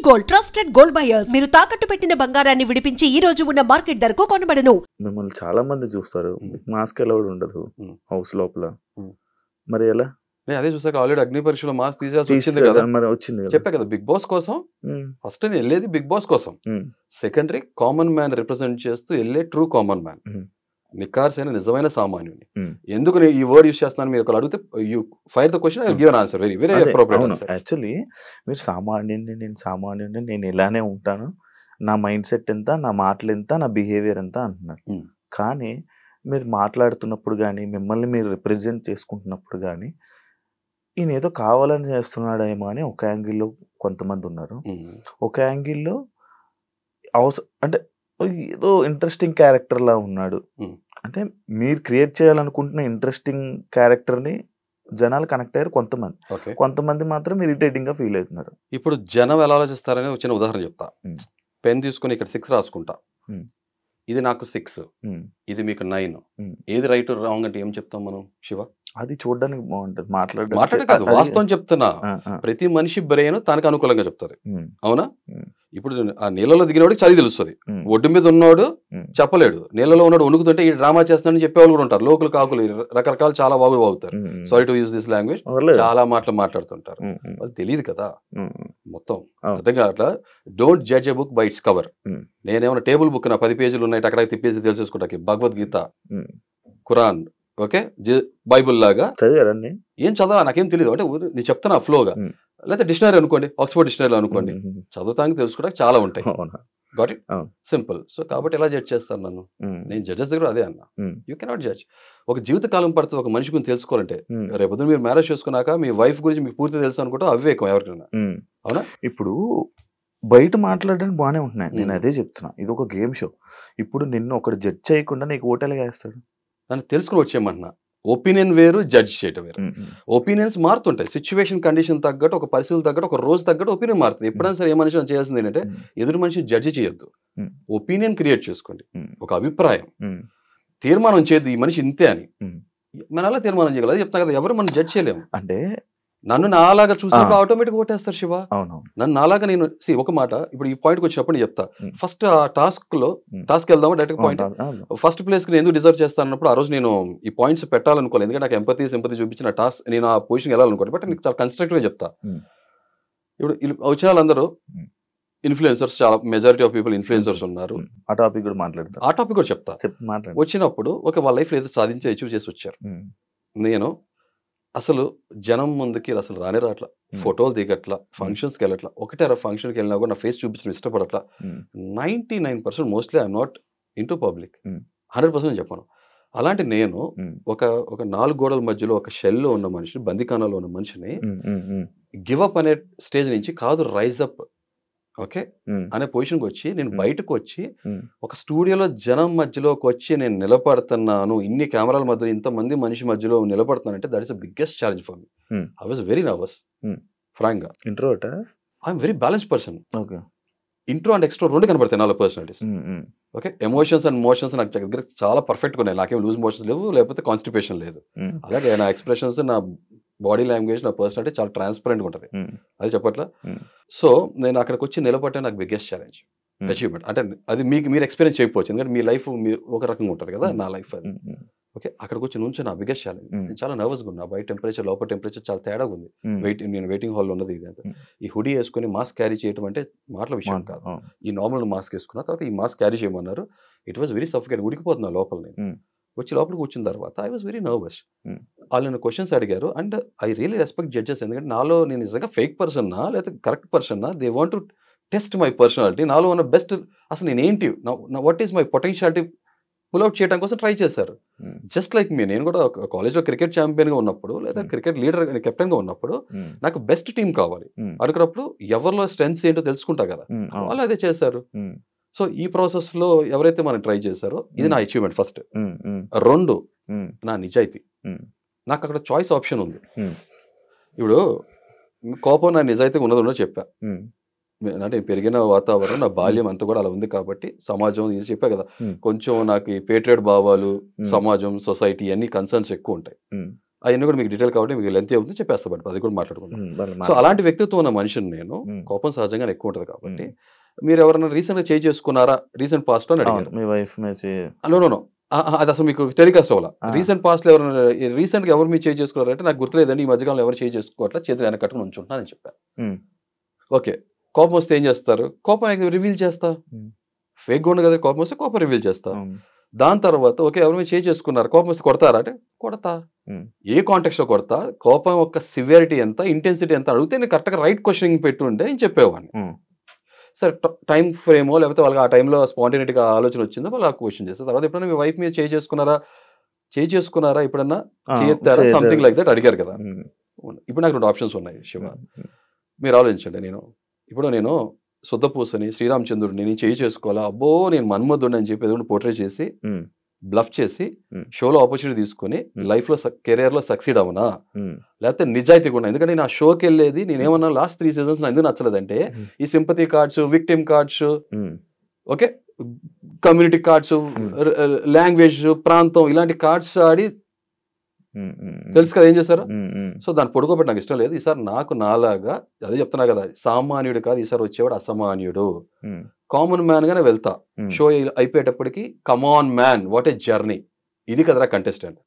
Gold, trusted gold buyers. మీరు తాకట్టు పెట్టిన బంగారాన్ని విడిపించి ఈ రోజు ఉన్న మార్కెట్ ధరకు కొనబడను. మిమ్మల్ని చాలా మంది చూస్తారు, మాస్క్ అలౌడ్ ఉండదు హౌస్ లోపల. మరి ఎలా? నేను అదే చూసాక ఆల్రెడీ అగ్ని పరీక్షలో మాస్క్ తీసేసి వచ్చింది కదా, మరి వచ్చింది చెప్పా కదా బిగ్ బాస్ కోసం. ఫస్ట్ నేను వెళ్ళేది బిగ్ బాస్ కోసం, సెకండరీ కామన్ మ్యాన్ రిప్రజెంట్ చేస్తూ వెళ్ళే ట్రూ కామన్ మ్యాన్, నికార్సైన నిజమైన సామాన్యుని. ఎందుకు నేను ఈ వర్డ్ యూస్ చేస్తున్నాను మీరు ఒకరు అడిగితే you fire the question, I give an answer very very appropriate. Actually మీరు సామాన్యుని, నేను ఇలానే ఉంటాను, నా మైండ్ సెట్ ఎంత, నా మాటలు ఎంత, నా బిహేవియర్ ఎంత అంటున్నారు. కానీ మీరు మాట్లాడుతున్నప్పుడు కానీ, మిమ్మల్ని మీరు రిప్రజెంట్ చేసుకుంటున్నప్పుడు కానీ, ఈయన ఏదో కావాలని చేస్తున్నాడేమో అని ఒక యాంగిల్లో కొంతమంది ఉన్నారు. ఒక యాంగిల్లో అంటే ఏదో ఇంట్రెస్టింగ్ క్యారెక్టర్లా ఉన్నాడు. అంటే మీరు క్రియేట్ చేయాలనుకుంటున్న ఇంట్రెస్టింగ్ క్యారెక్టర్ని జనాలు కనెక్ట్ అయ్యారు కొంతమంది. కొంతమంది మాత్రం ఇరిటేటింగ్ గా ఫీల్ అవుతున్నారు. ఇప్పుడు జనం ఎలా ఆలోచిస్తారని ఒక చిన్న ఉదాహరణ చెప్తా. పెన్ తీసుకుని ఇక్కడ 6 రాసుకుంటా, ఇది నాకు 6, ఇది మీకు 9, ఏది రైట్ రాంగ్ అంటే ఏం చెప్తాం మనం శివ? అది చూడడానికి బాగుంటది, మాట్లాడే కాదు, వాస్తవం చెప్తున్నా. ప్రతి మనిషి బ్రెయిన్ తనకు అనుకూలంగా చెప్తుంది, అవునా? ఇప్పుడు ఆ నీళ్ళలో దిగినవాడికి చలి తెలుస్తుంది, ఒడ్డు మీద ఉన్నవాడు చెప్పలేడు. నీళ్ళలో ఉన్నాడు వణుకుతుంటే ఈ డ్రామా చేస్తానని చెప్పేవాళ్ళు కూడా ఉంటారు, లోకల్ కాకులు రకరకాల చాలా వాగుతారు. Sorry to use this language, చాలా మాటలు మాట్లాడుతుంటారు. అది తెలియదు కదా మొత్తం, అర్థంగా. అట్లా don't judge a book by its cover. నేనేమన్నా టేబుల్ బుక్ నా 10 పేజీలు ఉన్నాయి అక్కడ తిప్పేసి తెలిసేసుకుంటాకి, భగవద్గీత, ఖురాన్, ఓకే, బైబుల్ లాగా ఏం చదవాలి నాకేం తెలియదు అంటే నేను చెప్తాను ఫ్లోగా. లేకపోతే డిక్షనరీ అనుకోండి, ఆక్స్ఫర్డ్ డిక్షనరీ అనుకోండి, చదువుతానికి తెలుసుకోవడానికి చాలా ఉంటాయి. Got it, simple. సో కాబట్టి ఎలా జడ్జ్ చేస్తాను నన్ను? నేను జడ్జెస్ దగ్గర అదే అన్నా, యూ కెనాట్ జడ్జ్. ఒక జీవితకాలం పడుతుంది ఒక మనిషి గురించి తెలుసుకోవాలంటే. రేపు మీరు మ్యారేజ్ చేసుకున్నాక మీ వైఫ్ గురించి మీకు పూర్తి తెలుసు అనుకుంటే అవివేకం ఎవరికైనా, అవునా? ఇప్పుడు బయట మాట్లాడడానికి బాగానే ఉంటున్నాయి, నేను అదే చెప్తున్నా. ఇది ఒక గేమ్ షో. ఇప్పుడు నిన్ను ఒకటి జడ్జ్ చేయకుండా నీకు ఓటేలుగా వేస్తాడు. నన్ను తెలుసుకుని వచ్చేయమన్నా. ఒపీనియన్ వేరు, జడ్జ్ చేయటం వేరు. ఒపీనియన్స్ మారుతుంటాయి, సిచ్యువేషన్ కండిషన్ తగ్గట్టు, ఒక పరిస్థితులు తగ్గట్టు, ఒక రోజు తగ్గట్టు ఒపీనియన్ మారుతుంది. ఎప్పుడైనా సరే ఏ మనిషి చేయాల్సింది ఏంటంటే ఎదురు మనిషిని జడ్జి చేయొద్దు, ఒపీనియన్ క్రియేట్ చేసుకోండి, ఒక అభిప్రాయం, తీర్మానం చేయొద్దు ఈ మనిషి ఇంతే అని. మనం అలా తీర్మానం చేయగలదు, చెప్తాను కదా, ఎవరు మనం జడ్జ్ చేయలేము. అంటే నన్ను నాలాగా చూసినప్పుడు ఆటోమేటిక్ ఓటేస్తారు శివ. అవును, నన్ను నాలాగా నేను ఒక మాట ఇప్పుడు ఈ పాయింట్కి వచ్చినప్పుడు నేను చెప్తా. ఫస్ట్ ఆ టాస్క్ వెళ్దాము డైరెక్ట్ పాయింట్. ఫస్ట్ ప్లేస్ కి నేను ఎందుకు డిజర్వ్ చేస్తాను అన్నప్పుడు ఆ రోజు నేను ఈ పాయింట్స్ పెట్టాలనుకోలేదు, ఎందుకంటే నాకు ఎంపతి సింపతి చూపించిన టాస్క్ నేను ఆ పొజిషన్ వెళ్ళాలనుకోండి. బట్ నీకు చాలా కన్స్ట్రక్టివ్ గా చెప్తా. ఇప్పుడు వచ్చిన వాళ్ళందరూ ఇన్ఫ్లుయెన్సర్స్, చాలా మెజారిటీ ఆఫ్ పీపుల్ ఇన్ఫ్లుయెన్సర్స్ ఉన్నారు. ఆ టాపిక్ కూడా మాట్లాడతా, ఆ టాపిక్ కూడా చెప్తా. వచ్చినప్పుడు వాళ్ళ లైఫ్ ఏదో సాధించి అచీవ్ చేసి వచ్చారు. నేను అసలు జనం ముందుకి అసలు రాట్లా, ఫోటోలు దిగట్లా, ఫంక్షన్స్కి వెళ్ళట్లా. ఒకటే ఫంక్షన్కి వెళ్ళినా కూడా నా ఫేస్ చూపించడం ఇష్టపడట్లా. 99% mostly I'm naught into public, 100% చెప్పాను. అలాంటి నేను ఒక 4 గోడల మధ్యలో ఒక షెల్లో ఉన్న మనిషిని, బందికానాలో ఉన్న మనిషిని గివ్ అప్ అనే స్టేజ్ నుంచి కాదు, రైజ్ అప్ ఓకే అనే పొజిషన్కి వచ్చి నేను బయటకు వచ్చి ఒక స్టూడియోలో జనం మధ్యలోకి వచ్చి నేను నిలబడుతున్నాను, ఇన్ని కెమెరాల మధ్యలో ఇంతమంది మనిషి మధ్యలో నిలబడుతున్నానంటే that is the biggest challenge for me. I was very nervous frank గా. Introvert? I'm very balanced person. Intro and extro రెండు కనబడతాయి నాలో personalities. Okay, emotions and motions నాకు దగ్గర చాలా పర్ఫెక్ట్గా ఉన్నాయి. నాకేం లూజ్ మోషన్స్ లేవు, లేకపోతే కాన్స్టిపేషన్ లేదు. అలాగే నా ఎక్స్ప్రెషన్స్, నా బాడీ లాంగ్వేజ్, నా పర్సనాలిటీ చాలా ట్రాన్స్పరెంట్గా ఉంటుంది, అది చెప్పట్లా. సో నేను అక్కడికి వచ్చి నిలబట్టే నాకు బిగ్గెస్ట్ ఛాలెంజ్, అచీవ్మెంట్. అంటే అది మీరు ఎక్స్పీరియన్స్ చేయకపోవచ్చు, ఎందుకంటే మీ లైఫ్ ఒక రకంగా ఉంటుంది కదా, నా లైఫ్ అది. ఓకే, అక్కడికి వచ్చి నుంచి నా బిగ్గెస్ట్ ఛాలెంజ్. నేను చాలా నర్వస్గా ఉన్నా, బయట టెంపరేచర్ లోపల టెంపరేచర్ చాలా తేడాగా ఉంది. నేను వెయిటింగ్ హాల్లో ఉన్నది. ఇది ఈ హుడీ వేసుకుని మాస్క్ క్యారీ చేయడం అంటే మాటల విషయం కాదు. ఈ నార్మల్ మాస్క్ వేసుకున్న తర్వాత ఈ మాస్క్ క్యారీ చేయమన్నారు. ఇట్ వాజ్ వెరీ సఫికేట్, ఉడికిపోతున్నా లోపల. నేను వచ్చి లోపలికి వచ్చిన తర్వాత ఐ వాజ్ వెరీ నర్వస్. వాళ్ళు నన్ను క్వశ్చన్స్ అడిగారు and I really respect judges, ఎందుకంటే నాలో నేను నిజంగా ఫేక్ పర్సన్నా లేదా కరెక్ట్ పర్సన్నా, they want to test my personality. నాలో ఉన్న బెస్ట్ అసలు నేను ఏంటి, what is my potentiality pull out చేయడం కోసం ట్రై చేశారు. జస్ట్ లైక్ మీ, నేను కూడా కాలేజ్లో క్రికెట్ ఛాంపియన్గా ఉన్నప్పుడు లేదా క్రికెట్ లీడర్ కెప్టెన్గా ఉన్నప్పుడు నాకు బెస్ట్ టీం కావాలి అనుకున్నప్పుడు ఎవరిలో స్ట్రెంగ్స్ ఏంటో తెలుసుకుంటా కదా, వాళ్ళు అదే చేశారు. సో ఈ ప్రాసెస్ లో ఎవరైతే మనం ట్రై చేశారో ఇది నా అచీవ్మెంట్ ఫస్ట్. 2 నా నిజాయితీ. నాకు అక్కడ చాయిస్ ఆప్షన్ ఉంది. ఇప్పుడు కోపం నా నిజాయితీగా ఉన్నదో చెప్పా, అంటే పెరిగిన వాతావరణం, నా బాల్యం అంతా కూడా అలా ఉంది కాబట్టి సమాజం ఇది చెప్పా కదా, కొంచెం నాకు ఈ పేట్రియట్ భావాలు, సమాజం, సొసైటీ అన్ని కన్సర్న్స్ ఎక్కువ ఉంటాయి. అవన్నీ కూడా మీకు డీటెయిల్ కాబట్టి మీకు లెంత్ అవుతుంది చెప్పేస్తా బట్ అది కూడా మాట్లాడుకుంటాం. సో అలాంటి వ్యక్తిత్వం ఉన్న మనిషిని నేను, కోపం సహజంగా ఎక్కువ ఉంటుంది కాబట్టి మీరు ఎవరైనా రీసెంట్ గా చేసుకున్నారా రీసెంట్ పాస్ట్ లో అడిగారు. మీ వైఫ్ నో అది అసలు మీకు టెలికాస్ట్ రీసెంట్ పాస్ట్ లో ఎవరైనా రీసెంట్ గా ఎవరు మీరు చేసుకున్నారంటే నాకు గుర్తులేదండి, ఈ మధ్యకాలంలో ఎవరు చేసుకోవట్లా, చేతులు వెనక కట్టుకుని ఉంచుంటున్నానని చెప్పాను. ఓకే, కోపం వస్తే ఏం చేస్తారు? కోపం రివీల్ చేస్తా, ఫేక్ ఉండు కదా, కోపం వస్తే కోపం రివీల్ చేస్తా. దాని తర్వాత ఓకే ఎవరు మీరు చేసుకున్నారు, కోపం వస్తే కొడతారా అంటే కొడతా. ఏ కాంటెక్స్ట్ లో కొడతా, కోపం యొక్క సివియారిటీ ఎంత, ఇంటెన్సిటీ ఎంత అడిగితే నేను కరెక్ట్గా రైట్ క్వశ్చనింగ్ పెట్టుంటే నేను చెప్పేవాడిని. సరే టైం ఫ్రేమో లేకపోతే వాళ్ళకి ఆ టైంలో స్పాంటేనిటీగా ఆలోచన వచ్చిందో వాళ్ళు ఆ క్వశ్చన్ చేస్తారు. తర్వాత ఎప్పుడైనా మీ వైఫ్ మీద చేసుకున్నారా ఎప్పుడన్నా చేయెత్తారా సంథింగ్ లైక్ దట్ అడిగారు కదా. ఇప్పుడు నాకు 2 ఆప్షన్స్ ఉన్నాయి శివ, మీరు ఆలోచించండి. నేను శుద్ధపూసని శ్రీరామచంద్రుడిని నేను చేసుకోవాలా, అబ్బో నేను మన్మధుడిని అని చెప్పి ఏదో పోర్ట్రే చేసి బ్లఫ్ చేసి షోలో ఆపర్చునిటీ తీసుకుని లైఫ్ లో కెరియర్ లో సక్సీడ్ అవనా, లేకపోతే నిజాయితీగా ఉన్నా? ఎందుకంటే నేను ఆ షోకి వెళ్ళేది నేనేమన్నా లాస్ట్ 3 seasons ఎందుకు నచ్చలేదంటే ఈ sympathy cards, victim cards, okay community cards, language, ప్రాంతం ఇలాంటి కార్డ్స్ ఆడి తెలుసు కదా ఏం చేశారు. సో దాన్ని పడుకోబెట్టి నాకు ఇష్టం లేదు. ఈసారి నాకు నాలాగా అదే చెప్తున్నా కదా, సామాన్యుడు కాదు ఈసారి వచ్చేవాడు అసామాన్యుడు, కామన్ మ్యాన్ గానే వెళ్తా. షో అయిపోయేటప్పటికి come on man what a journey, ఇది కదరా కంటెస్టెంట్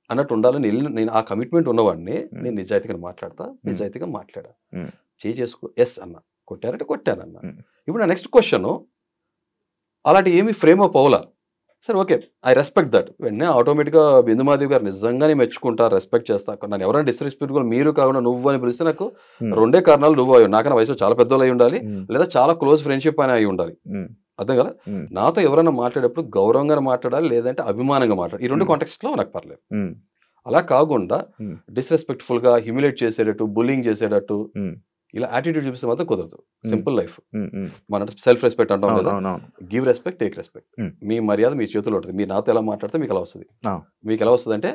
అన్నట్టు ఉండాలని నేను ఆ కమిట్మెంట్ ఉన్నవాడిని. నేను నిజాయితీగా మాట్లాడా, చేసుకో ఎస్ అన్న, కొట్టారంటే కొట్టానన్నా. ఇప్పుడు నా నెక్స్ట్ క్వశ్చన్ అలాంటి ఏమి ఫ్రేమ్ అప్ అవలా. సరే ఓకే ఐ రెస్పెక్ట్ దట్. వెంటనే ఆటోమేటిక్గా బిందుమాధవి గారు నిజంగానే మెచ్చుకుంటా, రెస్పెక్ట్ చేస్తా. నన్ను ఎవరైనా డిస్రెస్పెక్ట్గా మీరు కాకుండా నువ్వు అని పిలిస్తే నాకు 2 కారణాలు. నువ్వు నాకన్నా వయసు చాలా పెద్దోళ్ళు అయి ఉండాలి, లేదా చాలా క్లోజ్ ఫ్రెండ్షిప్ అని అయి ఉండాలి. అర్థం కదా, నాతో ఎవరైనా మాట్లాడేటప్పుడు గౌరవంగా మాట్లాడాలి, లేదంటే అభిమానంగా మాట్లాడాలి. ఈ 2 కాంటెక్స్ట్ లో నాకు పర్లేదు. అలా కాకుండా డిస్రెస్పెక్ట్ఫుల్ గా హ్యూమిలేట్ చేసేటట్టు, బుల్లింగ్ చేసేటట్టు ఇలా యాటిట్యూడ్ చూపిస్తే మాత్రం కుదరదు. సింపుల్ లైఫ్, మన సెల్ఫ్ రెస్పెక్ట్ అంటాం కదా, గివ్ రెస్పెక్ట్, టేక్ రెస్పెక్ట్. మీ మర్యాద మీ చేతుల్లో ఉంటుంది. మీరు నాతో ఎలా మాట్లాడితే మీకు ఎలా వస్తుంది. మీకు ఎలా వస్తుంది అంటే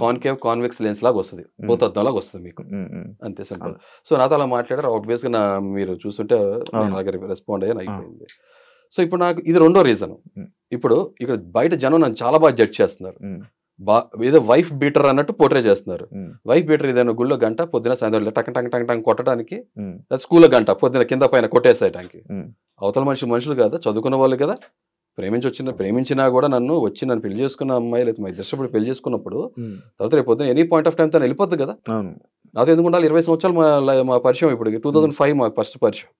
కాన్కేవ్ కాన్వెక్స్ లెన్స్ లాగా వస్తుంది, భూతద్దం లాగా వస్తుంది మీకు, అంతే సింపుల్. సో నాతో అలా మాట్లాడారు, ఆబ్వియస్ గా మీరు చూస్తుంటే రెస్పాండ్ అయ్యాను, అయిపోయింది. సో ఇప్పుడు నాకు ఇది 2వ రీజన్. ఇప్పుడు ఇక్కడ బయట జనం నన్ను చాలా బాగా జడ్జ్ చేస్తున్నారు. ఏదో వైఫ్ బీటర్ అన్నట్టు పోర్ట్రే చేస్తున్నారు. వైఫ్ బీటర్ ఏదైనా గుళ్ళో గంట, పొద్దున సాయంత్రం టక్ టంగ్ టంగ్ టంగ్ కొట్టడానికి, స్కూల్లో గంట పొద్దున కింద పైన కొట్టేసేయడానికి. అవతల మనుషులు కదా, చదువుకున్న వాళ్ళు కదా, ప్రేమించినా కూడా నన్ను పెళ్లి చేసుకున్న అమ్మాయి లేదా మా ఇద్దరు పెళ్లి చేసుకున్నప్పుడు తర్వాత రేపు పొద్దున ఎనీ పాయింట్ ఆఫ్ టైం తను వెళ్ళిపోద్ది కదా. నాతో ఎందుకు ఉండాలి? 20 సంవత్సరాలు మా పరిచయం, ఇప్పుడు 2005 మా ఫస్ట్ పరిచయం.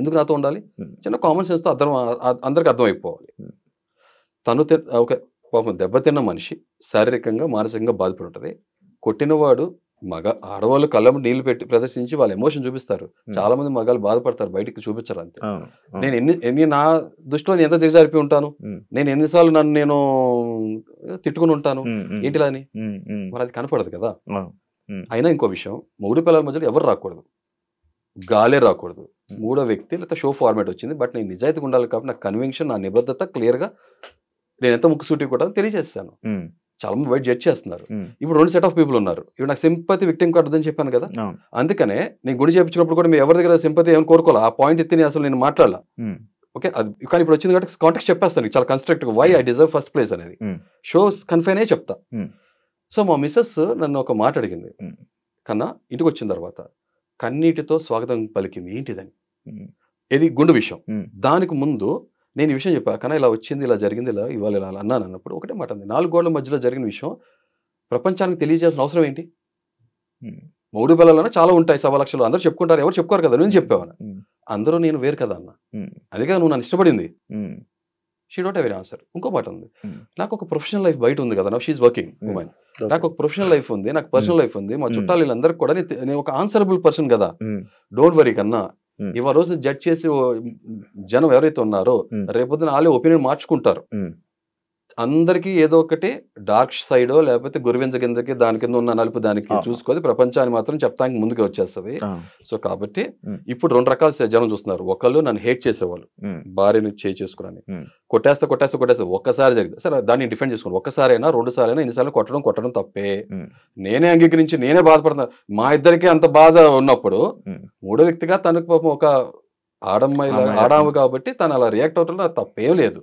ఎందుకు నాతో ఉండాలి? చిన్న కామన్ సెన్స్ తో అందరికి అర్థమైపోవాలి. తను ఒక పాపం దెబ్బతిన్న మనిషి, శారీరకంగా మానసికంగా బాధపడి ఉంటుంది. కొట్టినవాడు ఆడవాళ్ళు కళ్ళ నీళ్లు పెట్టి ప్రదర్శించి వాళ్ళ ఎమోషన్ చూపిస్తారు. చాలా మంది మగాళ్ళు బాధపడతారు, బయటికి చూపించారు అంతే. నేను నా దృష్టిలో ఎంత దిగజారిపోయి ఉంటాను, నేను ఎన్నిసార్లు నేను తిట్టుకుని ఉంటాను, ఏంటిలా అని మరి అది కనపడదు కదా. అయినా ఇంకో విషయం, మొగుడు పిల్లల మధ్యలో ఎవరు రాకూడదు, గాలే రాకూడదు, 3వ వ్యక్తి లేకపోతే షో ఫార్మాట్ వచ్చింది. బట్ నేను నిజాయితీగా ఉండాలి కాబట్టి నా కన్విక్షన్, నా నిబద్ధత క్లియర్ గా నేను ఎంత ముక్కుసూటి కూడా తెలియజేస్తాను. చాలా మంది బయట జడ్జ్ చేస్తున్నారు. ఇప్పుడు 2 సెట్ ఆఫ్ పీపుల్ ఉన్నారు. ఇప్పుడు నాకు సింపతి విక్టిమ్ కార్డు అని చెప్పాను కదా, అందుకనే నేను గుడి చేయించినప్పుడు కూడా మీరు ఎవరి దగ్గర సింపతి ఏమైనా కోరుకోవాలి, ఆ పాయింట్ ఎత్తి అసలు నేను మాట్లాడాల. ఓకే, అది కానీ ఇప్పుడు వచ్చింది కాబట్టి కాంటాక్ట్ చెప్పేస్తాను చాలా constructive, why I deserve first place అనేది షోస్ కన్ఫైన్ అయ్యి చెప్తా. సో మా మిస్సెస్ నన్ను ఒక మాట అడిగింది, కన్నా ఇంటికి వచ్చిన తర్వాత కన్నీటితో స్వాగతం పలికింది, ఏంటిదని. ఇది గుండు విషయం. దానికి ముందు నేను ఈ విషయం చెప్పా, కన్నా ఇలా వచ్చింది, ఇలా జరిగింది, ఇలా ఇవాళ ఇలా అన్నాను అన్నప్పుడు ఒకటే మాట ఉంది, 4 గోడల మధ్యలో జరిగిన విషయం ప్రపంచానికి తెలియజేయాల్సిన అవసరం ఏంటి? 3 పిల్లలన్నా చాలా ఉంటాయి, 1.25 లక్షలు అందరూ చెప్పుకుంటారు, ఎవరు చెప్పుకోరు కదా, నేను చెప్పేవాను. అందరూ నేను వేరు కదా అన్న, అందుకే నువ్వు నన్ను ఇష్టపడింది. She don't have any answer. ఇంకో మాట ఉంది, నాకు ఒక ప్రొఫెషనల్ లైఫ్ బయట ఉంది కదా, షీఈ్ వర్కింగ్ ఉమెన్, నాకు ఒక ప్రొఫెషనల్ లైఫ్ ఉంది, నాకు పర్సనల్ లైఫ్ ఉంది, మా చుట్టాలు వీళ్ళందరికీ కూడా నేను ఒక ఆన్సరబుల్ పర్సన్ కదా, డోంట్ వరీ కన్నా. ఇవాళ రోజు జడ్జ్ చేసి జనం ఎవరైతే ఉన్నారో రేపొద్దున వాళ్ళే ఒపీనియన్ మార్చుకుంటారు. అందరికీ ఏదో ఒకటి డార్క్ సైడో లేకపోతే గురివింజ కిందకి దాని కింద ఉన్న నలుపు దానికి చూసుకోవాలి, ప్రపంచాన్ని మాత్రం చెప్తానికి ముందుకు వచ్చేస్తుంది. సో కాబట్టి ఇప్పుడు 2 రకాల జనం చూస్తున్నారు. ఒకళ్ళు నన్ను హేట్ చేసేవాళ్ళు, భార్యని చేసుకుని కొట్టేస్తే ఒక్కసారి జరిగింది సరే దాన్ని డిఫెండ్ చేసుకోండి, ఒక్కసారైనా 2 సార్లైనా ఎన్నిసార్లు కొట్టడం తప్పే. నేనే అంగీకరించి నేనే బాధపడుతున్నా. మా ఇద్దరికి అంత బాధ ఉన్నప్పుడు 3వ వ్యక్తిగా తనకు పాపం ఒక ఆడమ్మాయి ఆడాము కాబట్టి తను అలా రియాక్ట్ అవటంలో తప్పేం లేదు.